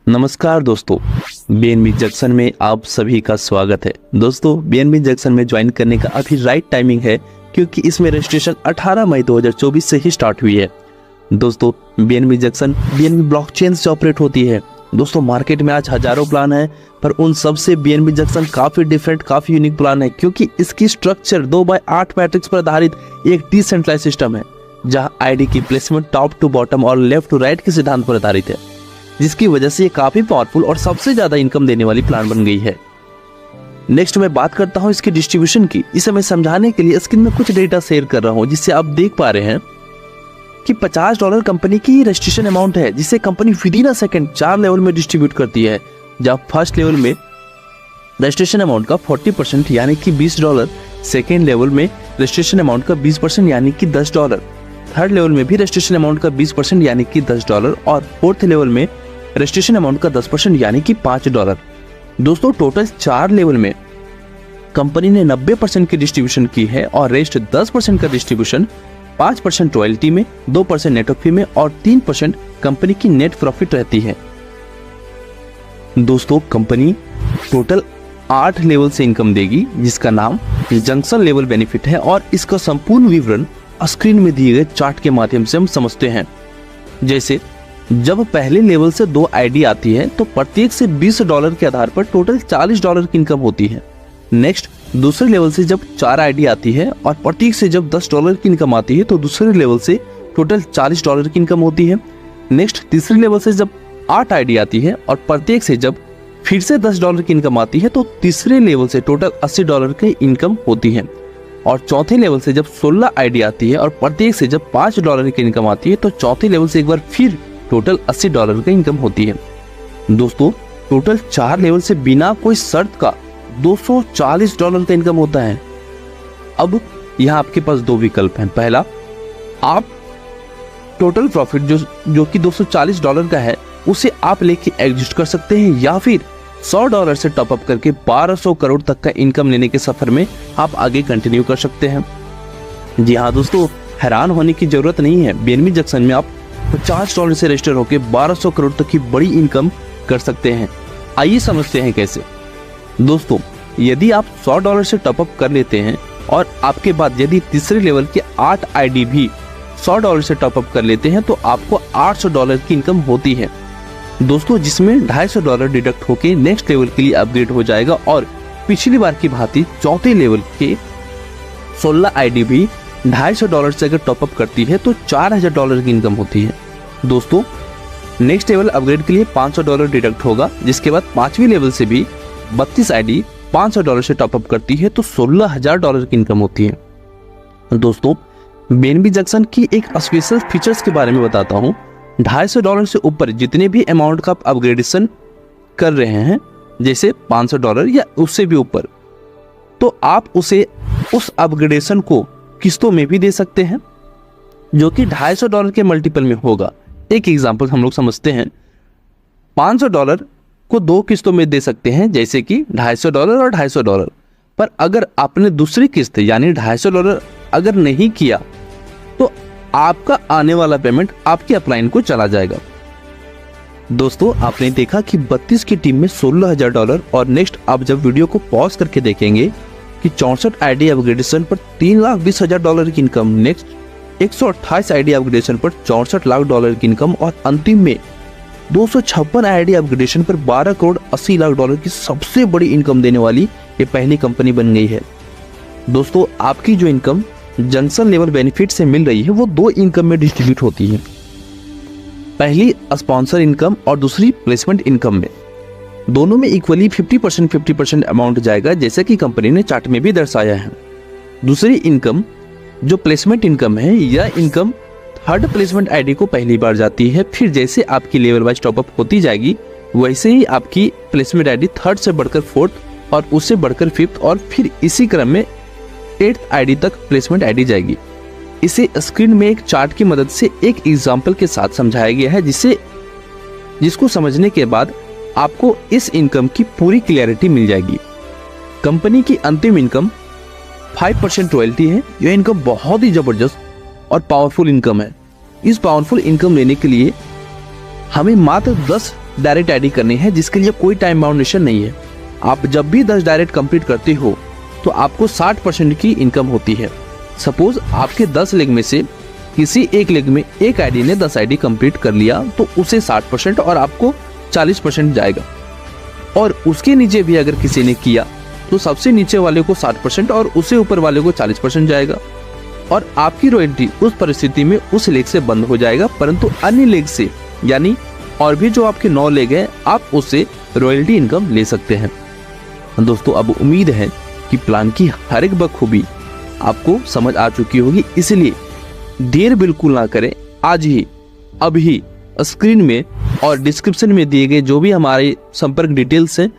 नमस्कार दोस्तों, BNB junction में आप सभी का स्वागत है। दोस्तों, बीएनबी जंक्शन में ज्वाइन करने का अभी राइट टाइमिंग है क्योंकि इसमें रजिस्ट्रेशन 18 मई 2024 से ही स्टार्ट हुई है। दोस्तों, बीएनबी जंक्शन बीएनबी ब्लॉकचेन से ऑपरेट होती है। दोस्तों, मार्केट में आज हजारों प्लान है, पर उन सब से बीएनबी जंक्शन काफी डिफरेंट, काफी यूनिक प्लान है क्योंकि इसकी स्ट्रक्चर 2/8 मैट्रिक्स पर आधारित एक डिसेंट्रलाइज सिस्टम है, जहां आईडी की प्लेसमेंट टॉप टू बॉटम और लेफ्ट टू राइट के सिद्धांत पर आधारित है, जिसकी वजह से ये काफी पावरफुल और सबसे ज्यादा इनकम देने वाली प्लान बन गई है। नेक्स्ट मैं बात करता हूं इसकी डिस्ट्रीब्यूशन की। इसे मैं समझाने के लिए स्क्रीन में कुछ डेटा शेयर कर रहा हूं, जिससे आप देख पा रहे हैं कि $50 कंपनी की रजिस्ट्रेशन अमाउंट है, जिसे company with in a second 4 level में डिस्ट्रीब्यूट करती है। जब फर्स्ट लेवल में रजिस्ट्रेशन अमाउंट का 40% यानी कि $20, सेकेंड लेवल में रजिस्ट्रेशन अमाउंट का 20% यानी कि $10, थर्ड लेवल में भी रजिस्ट्रेशन अमाउंट का 20% यानी कि $10 और फोर्थ लेवल में रजिस्ट्रेशन अमाउंट का 10% यानी कि $5। दोस्तों, टोटल 4 लेवल में कंपनी ने 90% की डिस्ट्रीब्यूशन की है और रेस्ट 10% का डिस्ट्रीब्यूशन 5% रॉयल्टी में, 2% नेटवर्क फी में और 3% कंपनी की नेट प्रॉफिट रहती है। दोस्तों, कंपनी टोटल 8 लेवल से इनकम देगी, जिसका नाम जंक्शन लेवल बेनिफिट है और इसका संपूर्ण विवरण स्क्रीन में दिए गए चार्ट के माध्यम से हम समझते हैं। जैसे जब पहले लेवल से 2 आईडी आती है तो प्रत्येक से $20 के आधार पर टोटल $40 की इनकम होती है। नेक्स्ट, दूसरे लेवल से जब 4 आईडी आती है और प्रत्येक से जब $10 की इनकम आती है तो दूसरे लेवल से टोटल $40 की इनकम होती है। नेक्स्ट, तीसरे लेवल से जब 8 आईडी आती है और प्रत्येक से जब फिर से $10 की इनकम आती है तो तीसरे लेवल से टोटल $80 की इनकम होती है। और चौथे लेवल से जब 16 आईडी आती है और प्रत्येक से जब $5 की इनकम आती है तो चौथे लेवल से एक बार फिर टोटल $80 की इनकम होती है। दोस्तों, टोटल 4 लेवल से बिना कोई शर्त का $240 का इनकम होता है। अब यहाँ आपके पास 2 विकल्प हैं। पहला, आप टोटल प्रॉफिट जो कि $240 का है उसे आप लेके एग्जिस्ट कर सकते हैं, या फिर $100 से टॉपअप करके 1200 करोड़ तक का इनकम लेने के सफर में आप आगे कंटिन्यू कर सकते हैं। जी हाँ दोस्तों, हैरान होने की जरूरत नहीं है। बीएनबी जंक्शन में आप $50 से रजिस्टर होकर 1200 करोड़ तक की बड़ी इनकम कर सकते हैं। आइए समझते हैं कैसे। दोस्तों, यदि आप $100 से टॉपअप कर लेते हैं और आपके बाद यदि तीसरे लेवल के 8 आईडी भी $100 से टॉपअप कर लेते हैं तो आपको $800 की इनकम होती है। दोस्तों, जिसमें $250 डिडक्ट होके नेक्स्ट लेवल के लिए अपग्रेड हो जाएगा और पिछली बार की भांति चौथे लेवल के 16 आईडी भी $250 से अगर टॉपअप करती है तो $4000 की इनकम होती है। दोस्तों, नेक्स्ट लेवल अपग्रेड के लिए $500 डिडक्ट होगा, जिसके बाद 5वीं लेवल से भी 32 आईडी $500 से टॉपअप करती है तो $16000 की इनकम होती है। दोस्तों, बीएनबी जंक्शन की एक स्पेशल फीचर्स के बारे में बताता हूँ। $250 से ऊपर जितने भी अमाउंट का आप अपग्रेडेशन कर रहे हैं, जैसे $500 या उससे भी ऊपर, तो आप उस अपग्रेडेशन को किस्तों में भी दे सकते हैं, जो कि $250 के मल्टीपल में होगा। एक एग्जांपल हम लोग समझते हैं। $500 को 2 किस्तों में दे सकते हैं, जैसे कि $250 और $250। पर अगर आपने दूसरी किस्त यानी $250 अगर नहीं किया तो आपका आने वाला पेमेंट आपकी अपलाइन को चला जाएगा। दोस्तों, आपने देखा कि 32 की टीम में $16000 और नेक्स्ट आप जब वीडियो को पॉज करके देखेंगे कि 64 आईडी अपग्रेडेशन पर $3,20,000 की इनकम, नेक्स्ट 128 आईडी अपग्रेडेशन पर $64 लाख की इनकम और अंतिम में 256 आईडी अपग्रेडेशन पर $12,80,00,000 की सबसे बड़ी इनकम देने वाली ये पहली कंपनी बन गई है। दोस्तों, आपकी जो इनकम जंक्शन लेवल बेनिफिट से मिल रही है वो 2 इनकम में डिस्ट्रीब्यूट होती है। पहली स्पॉन्सर इनकम और दूसरी प्लेसमेंट इनकम में। दोनों में इक्वली 50% अमाउंट जाएगा, जैसे कि कंपनी ने चार्ट में भी दर्शाया है। दूसरी इनकम जो प्लेसमेंट इनकम है, यह इनकम थर्ड प्लेसमेंट आईडी को पहली बार जाती है। फिर जैसे आपकी लेवल वाइज टॉपअप होती जाएगी वैसे ही आपकी प्लेसमेंट आईडी थर्ड से बढ़कर फोर्थ और उससे बढ़कर फिफ्थ और फिर इसी क्रम में 8th आईडी तक प्लेसमेंट आईडी जाएगी। इसे स्क्रीन में एक चार्ट की मदद से एक एग्जाम्पल के साथ समझाया गया है, जिसको समझने के बाद आपको इस इनकम की पूरी क्लियरिटी मिल जाएगी। कंपनी की अंतिम इनकम 5% रॉयल्टी है। यह इनकम बहुत ही जबरदस्त और पावरफुल इनकम है। इस पावरफुल इनकम लेने के लिए हमें मात्र 10 डायरेक्ट आईडी करनी है, जिसके लिए कोई टाइम बाउंडेशन नहीं है। आप जब भी 10 डायरेक्ट कंप्लीट करते हो तो आपको 60% की इनकम होती है। सपोज आपके 10 लेग में से किसी एक लेग में एक आईडी ने 10 आईडी कंप्लीट कर लिया तो उसे 60% और आपको 40% जाएगा। और उसके नीचे भी अगर किसी ने किया तो सबसे नीचे वाले को 60% और उससे ऊपर वाले को 40% जाएगा। और आपकी रॉयल्टी उस परिस्थिति में उस लेग से बंद हो जाएगा, परंतु अन्य लेग से यानी और भी जो आपके 9 लेग हैं आप उससे रॉयल्टी इनकम ले सकते हैं। दोस्तों, अब उम्मीद है कि प्लान की हर एक बखूबी आपको समझ आ चुकी होगी, इसलिए देर बिल्कुल ना करें। आज ही अभी स्क्रीन में और डिस्क्रिप्शन में दिए गए जो भी हमारे संपर्क डिटेल्स हैं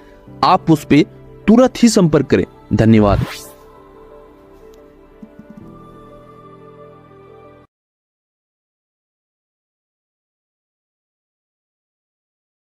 आप उस पर तुरंत ही संपर्क करें। धन्यवाद।